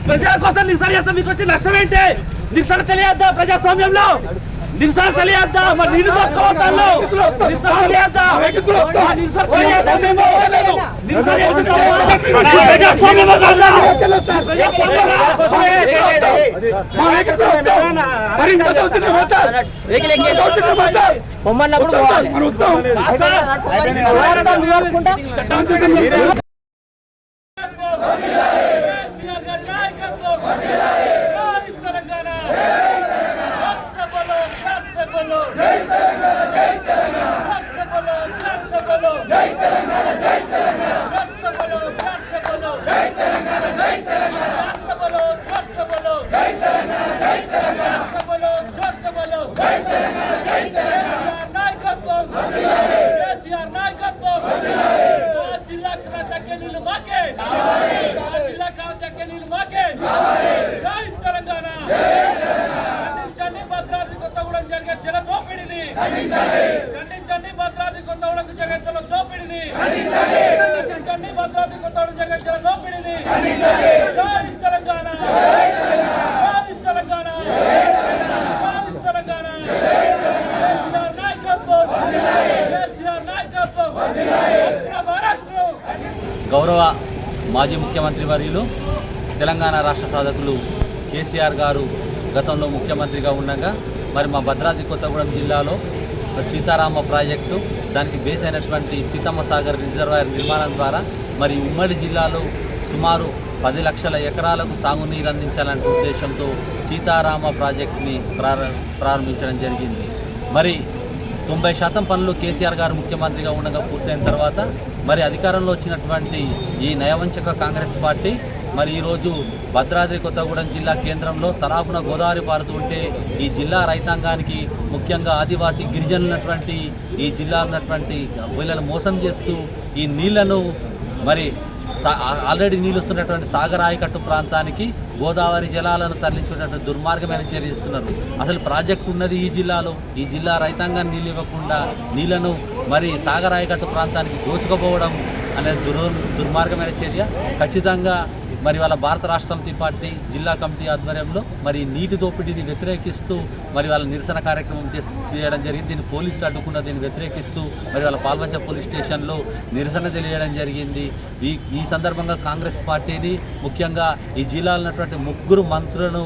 ప్రజల కోసం నిరసన చేస్తాం. మీకు వచ్చి నష్టం ఏంటి? నిరసన తెలియద్దా? ప్రజాస్వామ్యంలో నిరసన తెలియద్దా? మరి నీళ్ళు దోచుకోవద్దాలో నిరసన తెలియద్దా? ఖండించండి. భద్రాద్రి కొత్తగూడెం జరిగే జల దోపిడీని ఖండించండి. భద్రాద్రి కొత్తగూడెం జరిగే జల దోపిడీని జై తెలంగాణ, జై తెలంగాణ, జై తెలంగాణ. కేసీఆర్ నాయకత్వం, కేసీఆర్ నాయకత్వం. గౌరవ మాజీ ముఖ్యమంత్రి వర్యులు తెలంగాణ రాష్ట్ర సాధకులు కేసీఆర్ గారు గతంలో ముఖ్యమంత్రిగా ఉండగా మరి మా భద్రాద్రి కొత్తగూడెం జిల్లాలో సీతారామ ప్రాజెక్టు దానికి బేస్ అయినటువంటి సీతమ్మ సాగర్ రిజర్వాయర్ నిర్మాణం ద్వారా మరి ఉమ్మడి జిల్లాలో సుమారు 10 లక్షల ఎకరాలకు సాగునీరు అందించాలనే ఉద్దేశంతో సీతారామ ప్రాజెక్టుని ప్రారంభించడం జరిగింది. మరి 90% పనులు కేసీఆర్ గారు ముఖ్యమంత్రిగా ఉండగా పూర్తయిన తర్వాత మరి అధికారంలో వచ్చినటువంటి ఈ నయవంచక కాంగ్రెస్ పార్టీ మరి ఈరోజు భద్రాద్రి కొత్తగూడెం జిల్లా కేంద్రంలో తరాపున గోదావరి పారుతుంటే ఈ జిల్లా రైతాంగానికి ముఖ్యంగా ఆదివాసీ గిరిజనులైనటువంటి ఈ జిల్లా ఉన్నటువంటి వీళ్ళను మోసం చేస్తూ ఈ నీళ్లను మరి ఆల్రెడీ నీళ్ళు వస్తున్నటువంటి సాగర్ ఆయకట్టు ప్రాంతానికి గోదావరి జలాలను తరలించేటటువంటి దుర్మార్గమైన చర్య చేస్తున్నారు. అసలు ప్రాజెక్టు ఉన్నది ఈ జిల్లాలో, ఈ జిల్లా రైతాంగాన్ని నీళ్ళు ఇవ్వకుండా నీళ్లను మరి సాగర్ ఆయకట్టు ప్రాంతానికి దోచుకుపోవడం అనేది దుర్మార్గమైన చర్య. ఖచ్చితంగా మరి వాళ్ళ భారత రాష్ట్ర సమితి పార్టీ జిల్లా కమిటీ ఆధ్వర్యంలో మరి నీటి దోపిడీని వ్యతిరేకిస్తూ మరి వాళ్ళ నిరసన కార్యక్రమం చేయడం జరిగింది. దీన్ని పోలీసులు అడ్డుకున్న దీన్ని వ్యతిరేకిస్తూ మరి వాళ్ళ పాల్వంచ పోలీస్ స్టేషన్లో నిరసన తెలియడం జరిగింది. ఈ సందర్భంగా కాంగ్రెస్ పార్టీని ముఖ్యంగా ఈ జిల్లాలో ఉన్నటువంటి 3 మంత్రులను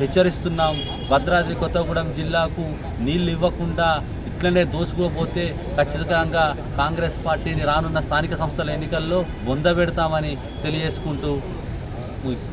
హెచ్చరిస్తున్నాం. భద్రాద్రి కొత్తగూడెం జిల్లాకు నీళ్లు ఇవ్వకుండా ఇట్లనే దోచుకోకపోతే ఖచ్చితంగా కాంగ్రెస్ పార్టీని రానున్న స్థానిక సంస్థల ఎన్నికల్లో బొందబెడతామని తెలియజేసుకుంటూ ముగిస్తాం.